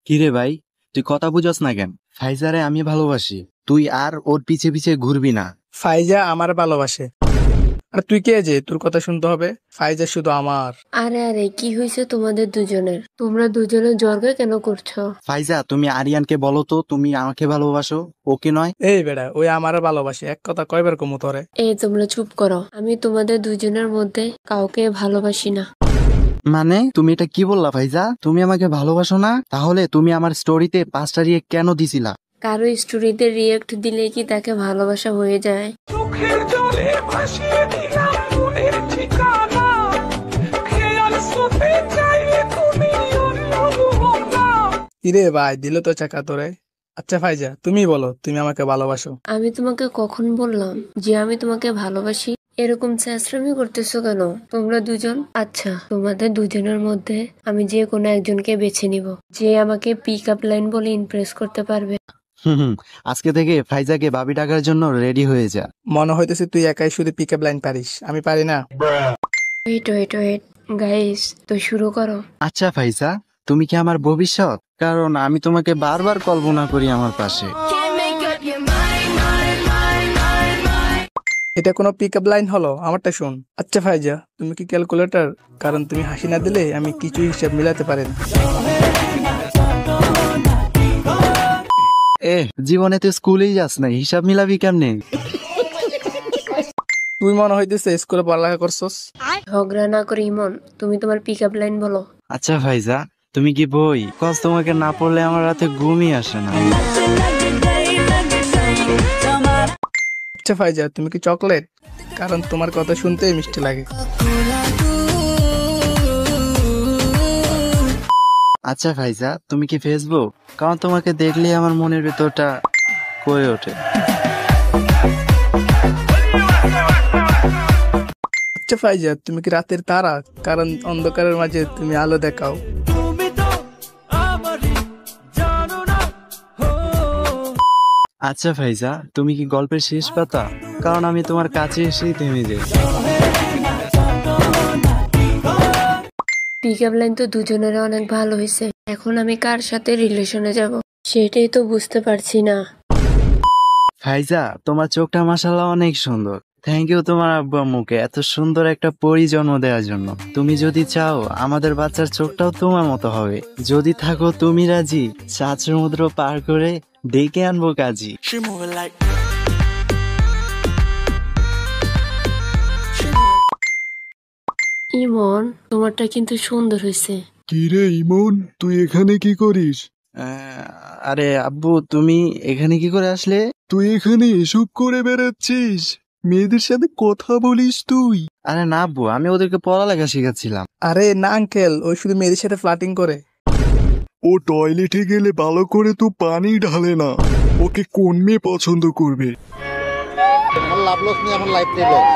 কিরে ভাই, তুই কথা বুঝস না কেন? ফাইজারে আমি ভালোবাসি, তুই আর ওর পিছে পিছে ঘুরবি না। ফাইজা আমার ভালোবাসে। আর তুই কে যে তোর কথা শুনতে হবে? ফাইজা শুধু আমার। আরে আরে কি হয়েছে তোমাদের দুজনের? তোমরা দুজনে জর্গা কেন করছো? ফাইজা, তুমি আরিয়ানকে বলো তো তুমি আমাকে ভালোবাসো, ওকে নয়। এই বেড়া, ওই আমার ভালোবাসে, এক কথা কয়বার কমু তোরে? এই তোমরা চুপ করো, আমি তোমাদের দুজনের মধ্যে কাউকে ভালোবাসি না। মানে তুমি এটা কি বললা ফাইজা? তুমি আমাকে ভালোবাসো না? তাহলে তুমি আমার স্টোরিতে 5টা রিয়েক্ট কেন দিছিলা? কারো স্টোরিতে রিয়েক্ট দিলে কি তাকে ভালোবাসা হয়ে যায়? কিরে ভাই, দিল তো চাকা তোরে। আচ্ছা ফাইজা, তুমি বলো তুমি আমাকে ভালোবাসো। আমি তোমাকে কখন বললাম যে আমি তোমাকে ভালোবাসি? এরকম চেঁচড়ামি করতেছো কেন তোমরা দুজন? আচ্ছা, তোমাদের দুজনের মধ্যে আমি যে কোনো একজনকে বেছে নিব, যে আমাকে পিক আপ লাইন বলে ইমপ্রেস করতে পারবে। হুম, আজকে থেকে ফাইজাকে ভাবি ডাকার জন্য রেডি হয়ে যা। মনে হইতেছে তুই একাই শুধু পিক আপ লাইন পারিস, আমি পারি না। ওয়েট গাইস, তো শুরু করো। আচ্ছা ফাইজা, তুমি কি আমার ভবিষ্যৎ? কারণ আমি তোমাকে বারবার কল্পনা করি আমার পাশে। এটা কোনো পিক আপ লাইন হলো? আমারটা শোন। আচ্ছা ফাইজা, তুমি কি ক্যালকুলেটর? কারণ তুমি হাসি না দিলে আমি কিছু হিসাব মিলাতে পারি না। জীবনে তো স্কুলেই যাস না, হিসাব মিলাবি কেমনে? তুই মনে হইতেছে স্কুলে পড়ালেখা করছস। ঝগড়া না করে ইমন, তুমি তোমার পিক আপ লাইন বলো। আচ্ছা ফাইজা, তুমি কি বই? কজ তোমাকে না পড়লে আমার রাতে ঘুমই আসে না। আচ্ছা ফাইজা, তুমি কি চকলেট? কারণ তোমার কথা শুনতেই মিষ্টি লাগে। আচ্ছা ফাইজা, তুমি কি ফেসবুক? কারণ তোমাকে দেখলে আমার মনের ভেতরটা করে ওঠে। আচ্ছা ফাইজা, তুমি কি রাতের তারা? কারণ অন্ধকারের মাঝে তুমি আলো দেখাও। আচ্ছা ফাইজা, তুমি কি গল্পের শেষ পাতা? কারণ আমি তোমার কাছে এসেই থেমে যাই। পিক আপ লাইন তো দুজনের অনেক ভালো হয়েছে, এখন আমি কার সাথে রিলেশনে যাব সেটাই তো বুঝতে পারছি না। ফাইজা, তোমার চোখটা মাশাআল্লাহ অনেক সুন্দর। থ্যাংক ইউ তোমার আব্বু আম্মুকে এত সুন্দর একটা পরি জন্ম দেওয়ার জন্য। তুমি যদি চাও আমাদের বাচ্চার চোখটাও তোমার মতো হবে। যদি থাকো তুমি রাজি, 7 সমুদ্র পার করে ডেকে আনবো কাজী। ইমন, তোমারটা কিন্তু সুন্দর হয়েছে। কিরে ইমন, তুই এখানে কি করিস? আরে আব্বু, তুমি এখানে কি করে আসলে? তুই এখানে এসব করে বেড়াচ্ছিস? মেয়েদের সাথে কথা বলিস তুই? আরে না আব্বু, আমি ওদেরকে পড়ালেখা শেখাচ্ছিলাম। আরে না আঙ্কেল, ওই শুধু মেয়েদের সাথে ফ্লার্টিং করে। ও টয়লেটে গেলে ভালো করে তো পানি ঢালে না। ওকে কোন মেয়ে পছন্দ করবে? এখন লাভ লস নিয়ে এখন লাইফ লস।